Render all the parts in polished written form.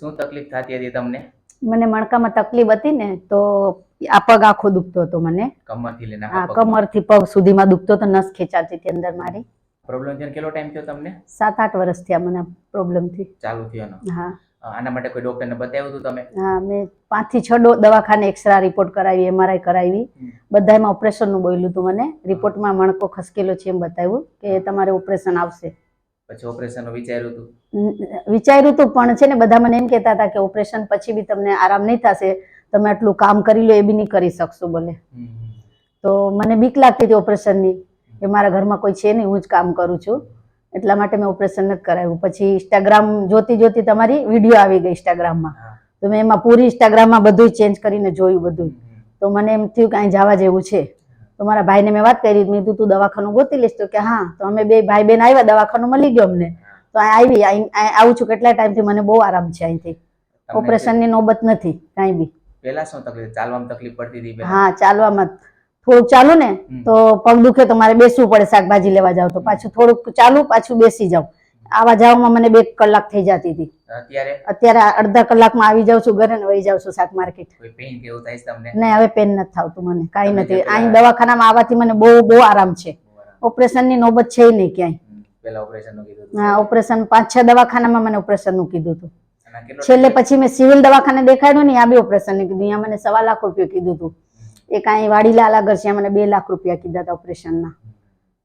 શું તકલીફ થતી હતી તમને? મને મણકામાં તકલીફ હતી ને તો આ પગ આખો દુખતો હતો મને. કમરથી લઈને હા, કમરથી પગ સુધીમાં દુખતો હતો, નસ ખેંચાતી હતી અંદર મારી. પ્રોબ્લેમ થયો કેટલો ટાઈમ થયો તમને? 7-8 વર્ષ થયા મને પ્રોબ્લેમ થી ચાલુ થયો. હા. આના માટે કોઈ ડોક્ટરને બતાવ્યું હતું તમે? હા, મેં 5 થી 6 દવાખાને એક્સરા રિપોર્ટ કરાવી, એમઆરઆઈ કરાવી, બધામાં ઓપરેશન નું બોલ્યું હતું મને. રિપોર્ટમાં મણકો ખસકેલો છે એમ બતાવ્યું કે તમારે ઓપરેશન આવશે. પછી ઓપરેશન નું વિચાર્યું હતું? વિચાર્યું હતું, પણ છે ને બધા મને એમ કહેતા હતા કે ઓપરેશન પછી બી તમને આરામ નહીં થશે, તમે આટલું કામ કરી લો એ બી નહીં કરી શકશો બોલે. તો મને બીક લાગતી હતી ઓપરેશનની કે મારા ઘરમાં કોઈ છે નહીં, હું જ કામ કરું છું, એટલા માટે મેં ઓપરેશન નથી કરાવ્યું. પછી ઇન્સ્ટાગ્રામ જોતી તમારી વિડીયો આવી ગઈ ઇન્સ્ટાગ્રામમાં, તો મેં એમાં પૂરી ઇન્સ્ટાગ્રામમાં બધું ચેન્જ કરીને જોયું બધું. તો મને એમ થયું કે અહીં જવા જેવું છે. તો મારા ભાઈને મેં વાત કરી, મેં તું દવાખાનું ગોતી લઈશ? તો કે હા. તો અમે બે ભાઈ બહેન આવ્યા, દવાખાનું મળી ગયો અમને. તો અહીં આવું છું કેટલા ટાઈમથી, મને બહુ આરામ છે અહીંથી. ઓપરેશનની નોબત નથી કાંઈ બી. પહેલા શું તકલીફ? ચાલવામાં તકલીફ પડતી હતી? હા, ચાલવામાં થોડુંક ચાલુ ને તો પગ દુખે તો મારે બેસવું પડે, શાકભાજી લેવા જાવ તો પાછું થોડુંક ચાલુ, પાછું બેસી જાવ. આવા જવામાં મને 2 કલાક થઈ જતી હતી. અત્યારે અડધા કલાકમાં આવી જાઉં છું ઘરે ને વહી જાઉં છું શાક માર્કેટ. પેઇન કેવું થાય તમને? નહીં, હવે પેન નથી થતું મને, કાંઈ નથી. અહીં દવાખાનામાં આવવાથી મને બહુ આરામ છે. ઓપરેશનની નોબત છે નહીં ક્યાંય. પેલા ઓપરેશન નું કીધું? હા, ઓપરેશન 5-6 દવાખાનામાં મને ઓપરેશન નું કીધું હતું. છેલ્લે પછી મેં સિવિલ દવાખાને દેખાડ્યું ને, આ બી ઓપરેશન ની કીધું. અહીંયા મને 1.25 લાખ રૂપિયા કીધું હતું. એક અહીં વાડીલાલ આગળ છે, મને 2 લાખ રૂપિયા કીધા હતા ઓપરેશનના.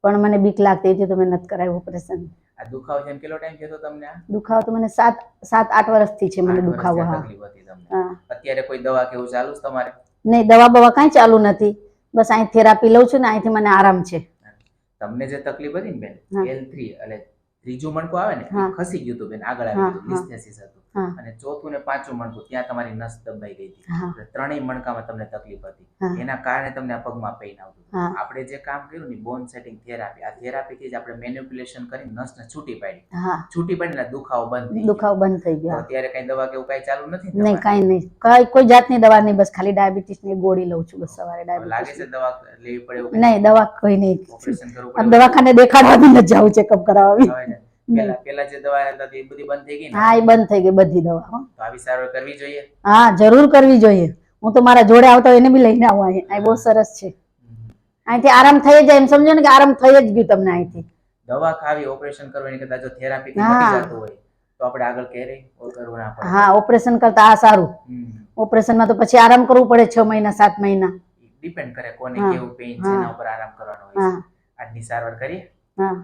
પણ મને બીક લાગતી હતી તો મેં નથી કરાવ્યું ઓપરેશન. આ દુખાવો છે કેટલો ટાઈમ થયો તમને? દુખાવો તો મને 7-8 વર્ષથી છે મને દુખાવો. હા. અત્યારે કોઈ દવા કેવું ચાલુ છે તમારે? નહીં, દવા કાંઈ ચાલુ નથી. બસ અહીં થેરાપી લઉં છું ને અહીંથી મને આરામ છે. તમને જે તકલીફ હતી ને બેન, L3 એટલે ત્રીજું મણકું આવે ને, ખસી ગયું હતું બેન, આગળ આવી ગયું, લિસ્થેસિસ હતું. અને ચોથું ને 5મું મણકું ત્યાં તમારી નસ દબાઈ ગઈ હતી. ત્રણેય મણકામાં તમને તકલીફ હતી, એના કારણે તમને આ પગમાં પેઇન આવતું. આપણે જે કામ કર્યું ને બોન સેટિંગ થેરાપી, આ થેરાપી થી જ આપણે મેનિપ્યુલેશન કરી નસને છૂટી પાડીને દુખાવો બંધ થઈ ગયો. અત્યારે કઈ દવા કે એવું કઈ ચાલુ નથી? નહીં, કાંઈ નહીં, કોઈ જાતની દવા નહીં, બસ ખાલી ડાયાબિટીસ ની ગોળી લઉં છું બસ સવારે. લાગે છે દવા લેવી પડે એવું? નહીં, દવા કોઈ નહીં. ઓપરેશન કરવું, દવાખાને દેખાડવા બી નથી જવું, ચેકઅપ કરાવવા. પેલા જે દવા હતી એ બધી બંધ થઈ ગઈ? હા, એ બંધ થઈ ગઈ બધી દવા. તો આવી સારવાર કરવી જોઈએ? હા, જરૂર કરવી જોઈએ. હું તો મારા જોડે આવતા એને બી લઈને આવું. અહીં બહુ સરસ છે, અહીંથી આરામ થઈ જાય, એમ સમજો ને કે આરામ થઈ જ ગયું તમને અહીંથી. દવા ખાવી, ઓપરેશન કરવાની કરતા જો થેરાપી થી મટી જતું હોય તો આપણે આગળ ક્યારેય કરવું ના પડે. હા, ઓપરેશન કરતા આ સારું. ઓપરેશનમાં તો પછી આરામ કરવું પડે 6 મહિના 7 મહિના. ડિપેન્ડ કરે કોને કેવું પેઇન છે એના ઉપર આરામ કરવાનો હોય. આજની સારવાર કરીએ. હા.